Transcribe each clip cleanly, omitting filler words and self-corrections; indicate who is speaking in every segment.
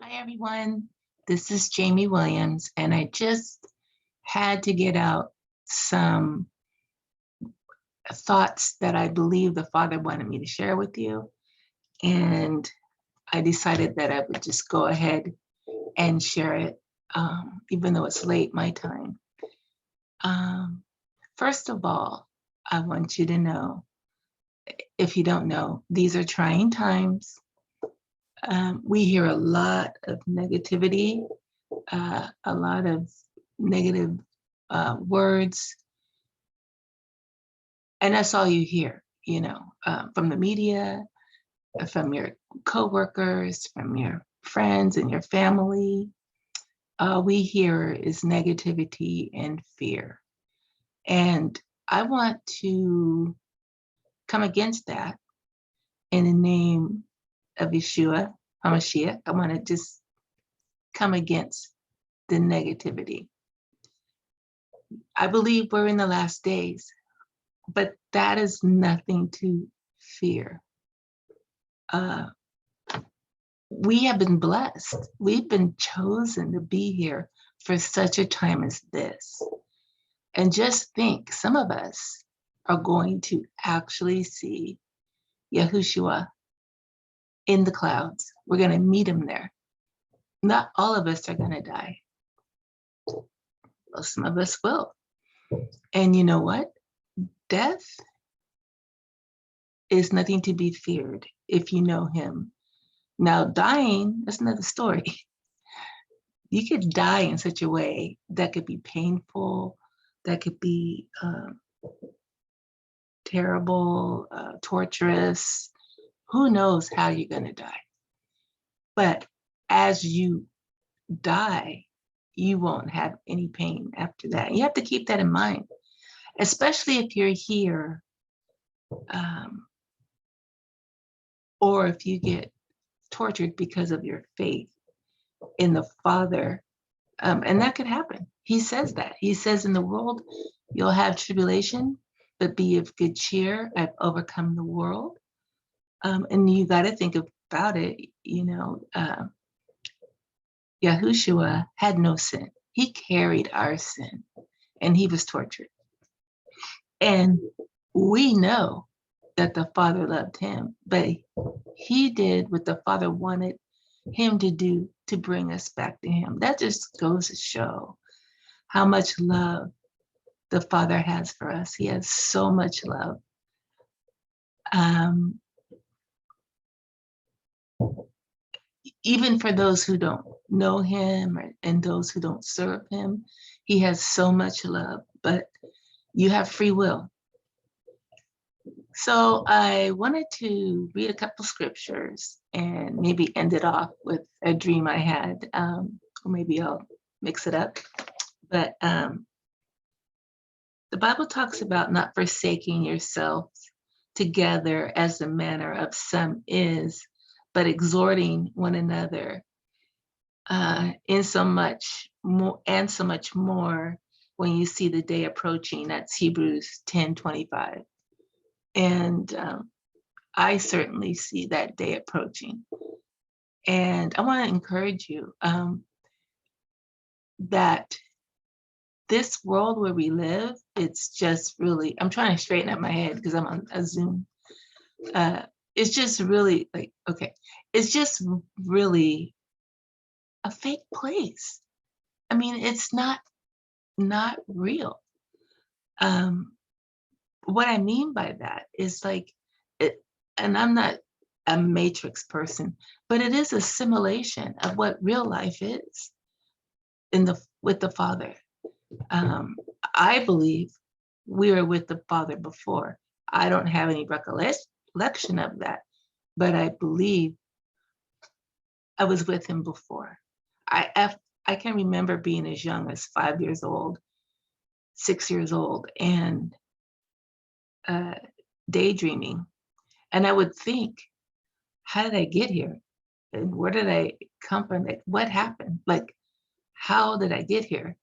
Speaker 1: Hi, everyone. This is Jamie Williams, and I just had to get out some thoughts that I believe the Father wanted me to share with you. And I decided that I would just go ahead and share it, even though it's late my time. Um, First of all, I want you to know, if you don't know, these are trying times. We hear a lot of negativity, a lot of negative words, and that's all you hear, from the media, from your coworkers, from your friends and your family. All we hear is negativity and fear. And I want to come against that in the name of Yeshua HaMashiach. I want to just come against the negativity. I believe we're in the last days, but that is nothing to fear. We have been blessed. We've been chosen to be here for such a time as this. And just think, some of us are going to actually see Yahushua in the clouds. We're going to meet him there. Not all of us are going to die. Well, some of us will. And you know what? Death is nothing to be feared if you know him. Now, dying, that's another story. You could die in such a way that could be painful, that could be terrible, torturous. Who knows how you're going to die? But as you die, you won't have any pain after that. You have to keep that in mind, especially if you're here, or if you get tortured because of your faith in the Father. And that could happen. He says that. He says, in the world, you'll have tribulation, but be of good cheer. I've overcome the world. And you got to think about it, Yahushua had no sin. He carried our sin and he was tortured. And we know that the Father loved him, but he did what the Father wanted him to do to bring us back to him. That just goes to show how much love the Father has for us. He has so much love. Even for those who don't know him and those who don't serve him, he has so much love, but you have free will. So I wanted to read a couple scriptures and maybe end it off with a dream I had, or maybe I'll mix it up. But the Bible talks about not forsaking yourselves together as the manner of some is, but exhorting one another in so much more, and so much more when you see the day approaching. That's Hebrews 10:25. And I certainly see that day approaching. And I want to encourage you that this world where we live, it's just really, I'm trying to straighten up my head because I'm on a Zoom. It's just really like, okay, it's just really a fake place. I mean, it's not real. What I mean by that is like, and I'm not a matrix person, but it is a simulation of what real life is with the Father. I believe we were with the Father before. I don't have any recollection of that, but I believe I was with him before. I can remember being as young as 5 years old, 6 years old, and daydreaming. And I would think, how did I get here? And where did I come from? Like, what happened? Like, how did I get here?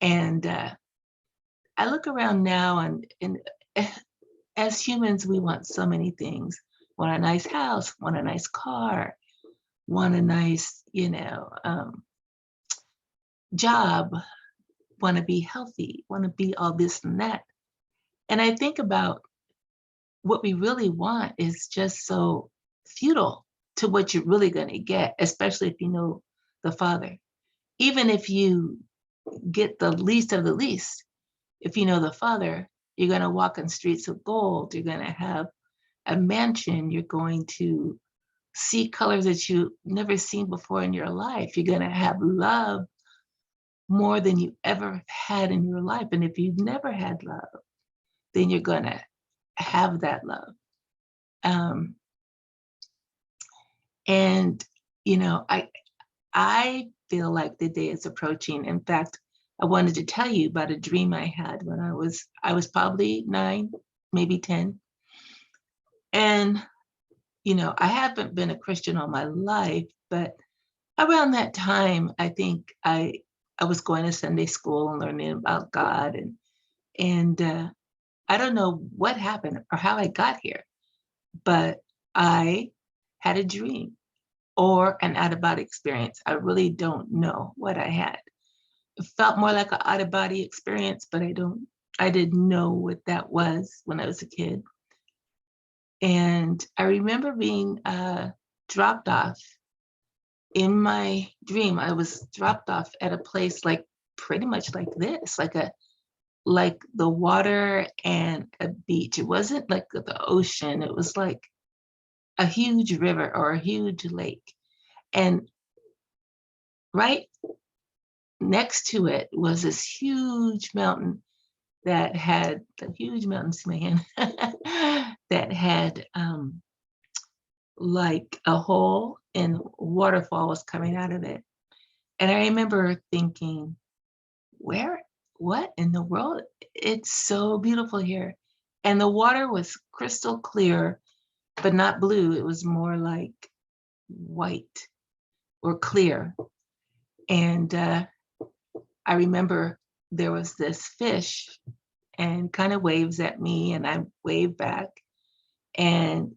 Speaker 1: And I look around now, and as humans, we want so many things. Want a nice house, want a nice car, want a nice, job, want to be healthy, want to be all this and that. And I think about what we really want is just so futile to what you're really going to get, especially if you know the Father. Even if you get the least of the least, if you know the Father, you're going to walk on streets of gold. You're going to have a mansion. You're going to see colors that you've never seen before in your life. You're going to have love more than you ever had in your life. And if you've never had love, then you're going to have that love. Um, and I feel like the day is approaching. In fact, I wanted to tell you about a dream I had when I was probably 9, maybe 10. And I haven't been a Christian all my life, but around that time, I think I was going to Sunday school and learning about God, and I don't know what happened or how I got here, but I had a dream or an out of body experience. I really don't know what I had. It felt more like an out of body experience, but I didn't know what that was when I was a kid. And I remember being dropped off. In my dream, I was dropped off at a place like pretty much like this, like the water and a beach. It wasn't like the ocean. It was like a huge river or a huge lake. And right next to it was this huge mountain that had a huge mountain, see my hand, that had like a hole and waterfall was coming out of it. And I remember thinking, what in the world? It's so beautiful here. And the water was crystal clear, but not blue. It was more like white or clear. And I remember there was this fish and kind of waves at me, and I waved back. And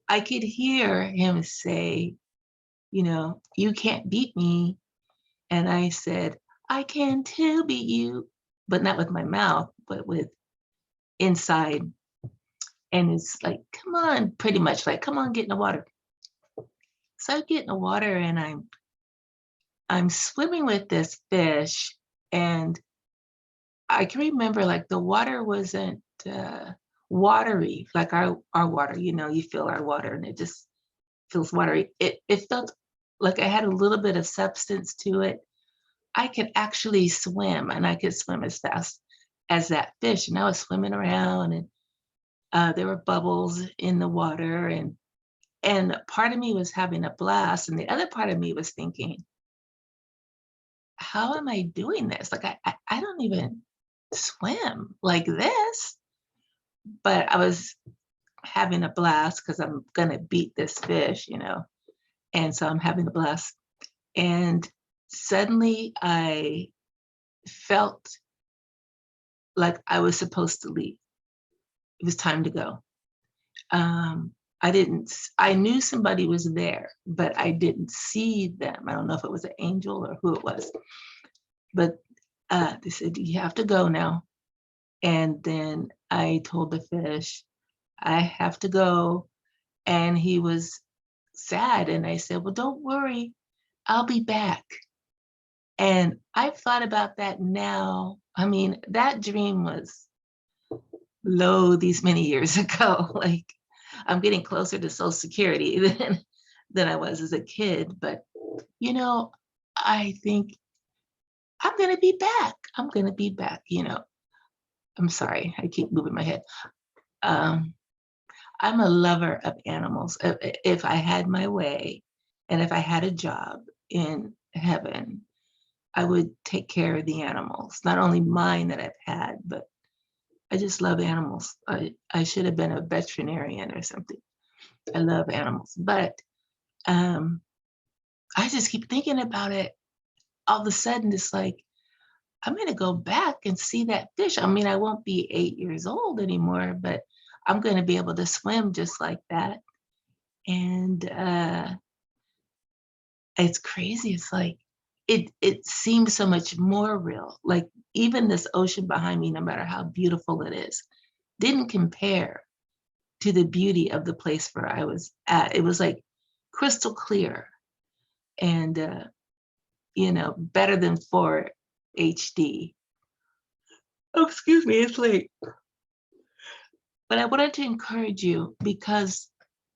Speaker 1: I could hear him say, you can't beat me. And I said, I can too beat you, but not with my mouth, but with inside. And it's like, come on, pretty much like, come on, get in the water. So I get in the water and I'm swimming with this fish, and I can remember like the water wasn't watery like our water. You feel our water and it just feels watery. It felt like I had a little bit of substance to it. I could actually swim, and I could swim as fast as that fish. And I was swimming around, and there were bubbles in the water, and part of me was having a blast, and the other part of me was thinking, how am I doing this? Like I don't even swim like this. But I was having a blast because I'm gonna beat this fish. And so I'm having a blast. And suddenly I felt like I was supposed to leave. It was time to go. I knew somebody was there, but I didn't see them. I don't know if it was an angel or who it was, but they said, you have to go now. And then I told the fish, I have to go. And he was sad. And I said, well, don't worry, I'll be back. And I've thought about that now. I mean, that dream was low these many years ago. Like I'm getting closer to Social Security than I was as a kid. But, I think I'm going to be back. I'm going to be back. I'm sorry, I keep moving my head. Um, I'm a lover of animals. If I had my way and if I had a job in heaven, I would take care of the animals, not only mine that I've had, but I just love animals. I should have been a veterinarian or something. I love animals. But I just keep thinking about it. All of a sudden, it's like, I'm going to go back and see that fish. I mean, I won't be 8 years old anymore, but I'm going to be able to swim just like that. And It's crazy. It's like it seems so much more real. Like even this ocean behind me, no matter how beautiful it is, didn't compare to the beauty of the place where I was at. It was like crystal clear and better than 4 HD. Oh, excuse me, it's late. But I wanted to encourage you because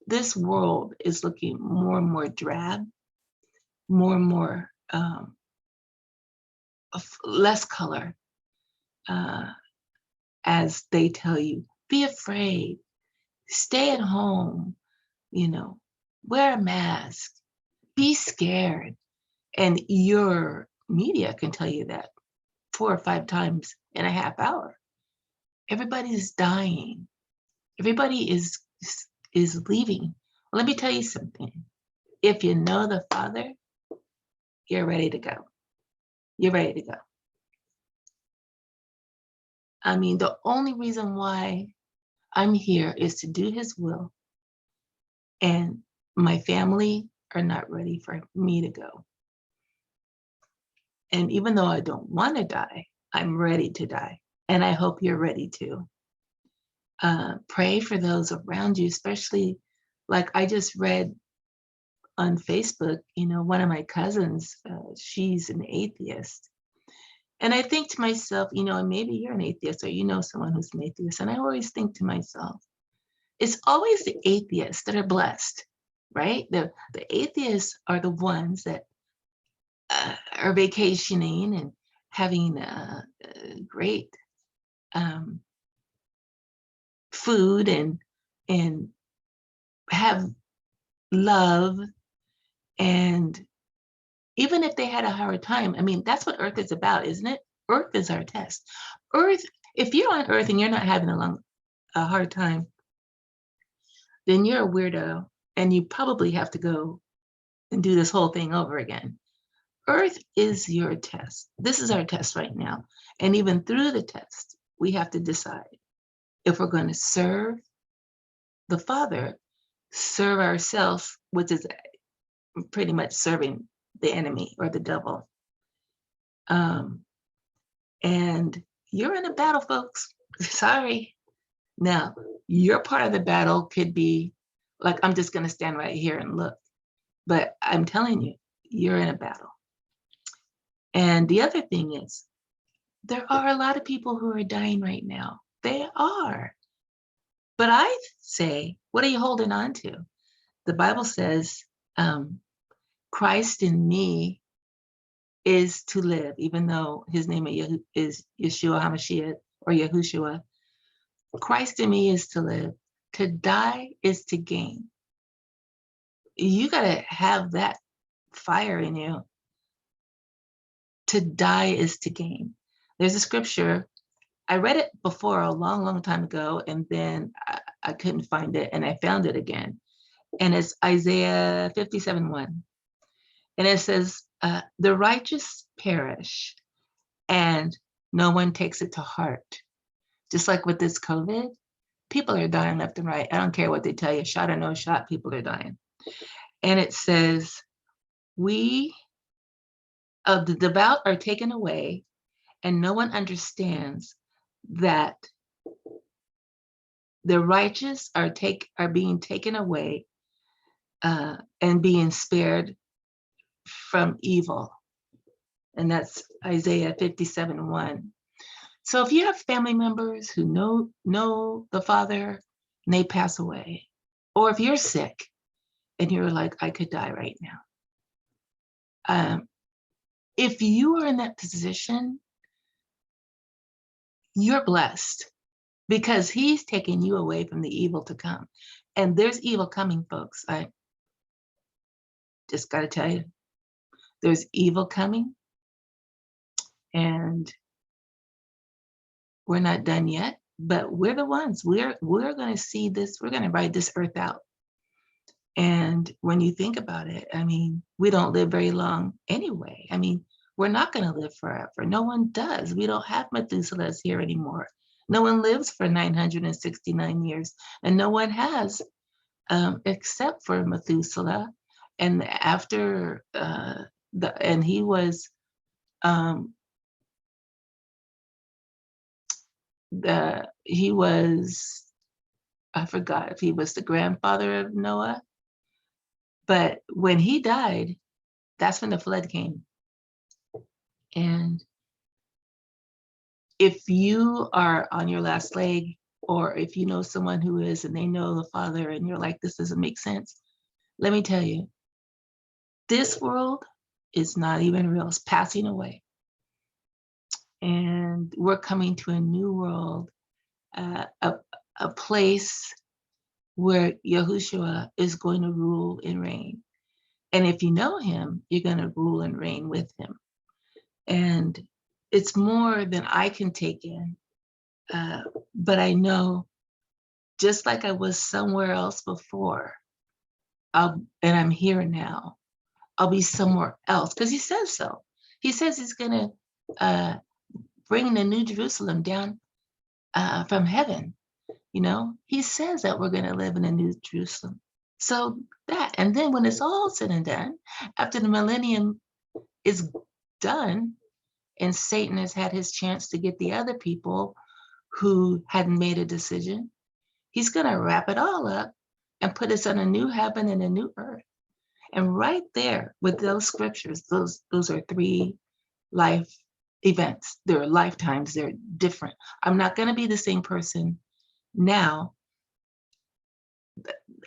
Speaker 1: this world is looking more and more drab, more and more less color, uh, as they tell you, be afraid, stay at home, you know, wear a mask, be scared. And your media can tell you that 4 or 5 times in a half hour. Everybody's dying. Everybody is leaving. Let me tell you something. If you know the Father, you're ready to go. You're ready to go. I mean, the only reason why I'm here is to do his will. And my family are not ready for me to go. And even though I don't want to die, I'm ready to die. And I hope you're ready to. Pray for those around you, especially like I just read on Facebook, one of my cousins, she's an atheist. And I think to myself, and maybe you're an atheist or you know someone who's an atheist. And I always think to myself, it's always the atheists that are blessed, right? The atheists are the ones that are vacationing and having great food and have love. And even if they had a hard time, I mean, that's what Earth is about, isn't it? Earth is our test. Earth, if you're on Earth and you're not having a hard time, then you're a weirdo and you probably have to go and do this whole thing over again. Earth is your test. This is our test right now. And even through the test, we have to decide if we're going to serve the Father, serve ourselves, which is pretty much serving the enemy or the devil. And you're in a battle, folks. Sorry. Now, your part of the battle could be like, I'm just going to stand right here and look. But I'm telling you, you're in a battle. And the other thing is, there are a lot of people who are dying right now. They are. But I say, what are you holding on to? The Bible says, Christ in me is to live, even though his name is Yeshua HaMashiach or Yahushua. Christ in me is to live. To die is to gain. You got to have that fire in you. To die is to gain. There's a scripture. I read it before a long, long time ago, and then I couldn't find it, and I found it again. And it's Isaiah 57:1. And it says, the righteous perish, and no one takes it to heart. Just like with this COVID, people are dying left and right. I don't care what they tell you, shot or no shot, people are dying. And it says, we of the devout are taken away, and no one understands that the righteous are being taken away and being spared from evil. And that's Isaiah 57:1. So if you have family members who know the Father and they pass away, or if you're sick and you're like, I could die right now. If you are in that position, you're blessed because he's taking you away from the evil to come. And there's evil coming, folks. I just got to tell you, there's evil coming, and we're not done yet, but we're the ones. We're going to see this. We're going to ride this earth out. And when you think about it, I mean, we don't live very long anyway. I mean, we're not going to live forever. No one does. We don't have Methuselahs here anymore. No one lives for 969 years, and no one has, except for Methuselah And after and he was um, he was, I forgot if he was the grandfather of Noah, but when he died, that's when the flood came. And if you are on your last leg, or if you know someone who is and they know the Father and you're like, this doesn't make sense, let me tell you, this world is not even real. It's passing away. And we're coming to a new world, a place where Yahushua is going to rule and reign. And if you know him, you're going to rule and reign with him. And it's more than I can take in. But I know, just like I was somewhere else before, and I'm here now, I'll be somewhere else, because he says so. He says he's going to bring the New Jerusalem down from heaven. He says that we're going to live in a New Jerusalem. So that, and then when it's all said and done, after the millennium is done, and Satan has had his chance to get the other people who hadn't made a decision, he's going to wrap it all up and put us on a new heaven and a new earth. And right there with those scriptures, those are 3 life events. They're lifetimes. They're different. I'm not going to be the same person now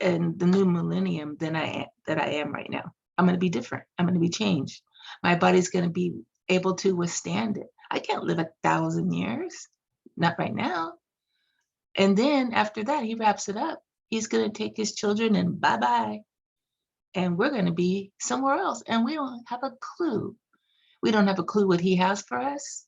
Speaker 1: in the new millennium that I am right now. I'm going to be different. I'm going to be changed. My body's going to be able to withstand it. I can't live 1,000 years, not right now. And then after that, he wraps it up. He's going to take his children and bye-bye. And we're going to be somewhere else. And we don't have a clue. We don't have a clue what he has for us.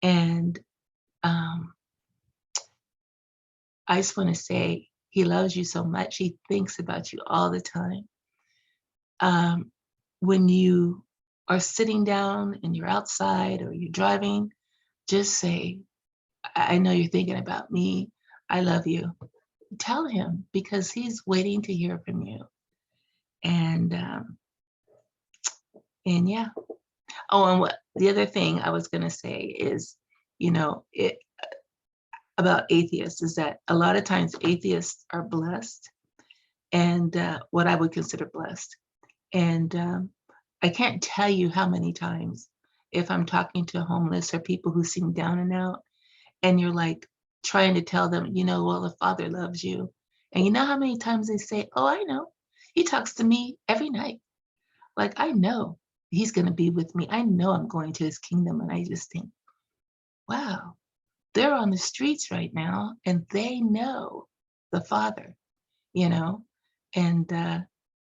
Speaker 1: And I just want to say, he loves you so much. He thinks about you all the time. When you are sitting down and you're outside or you're driving, just say, I know you're thinking about me. I love you. Tell him, because he's waiting to hear from you. And yeah. Oh, and what the other thing I was going to say is, about atheists is that a lot of times atheists are blessed, and what I would consider blessed. And I can't tell you how many times, if I'm talking to homeless or people who seem down and out, and you're like trying to tell them, well, the Father loves you. And you know how many times they say, oh, I know. He talks to me every night. Like, I know he's going to be with me. I know I'm going to his kingdom. And I just think, wow, they're on the streets right now and they know the Father, And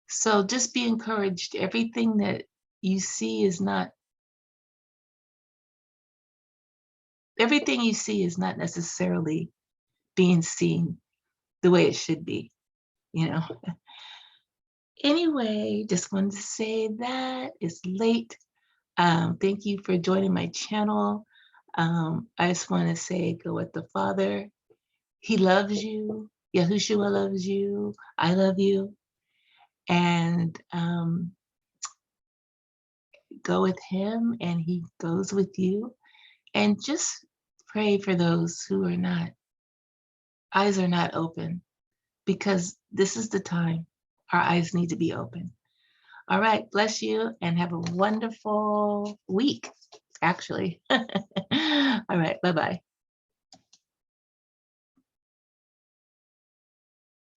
Speaker 1: so just be encouraged. Everything that you see is not necessarily being seen the way it should be, Anyway, just wanted to say that it's late. Thank you for joining my channel. I just want to say, go with the Father. He loves you. Yahushua loves you. I love you. And go with him, and he goes with you. And just pray for those who eyes are not open, because this is the time our eyes need to be open. All right, bless you and have a wonderful week, actually. All right, bye-bye.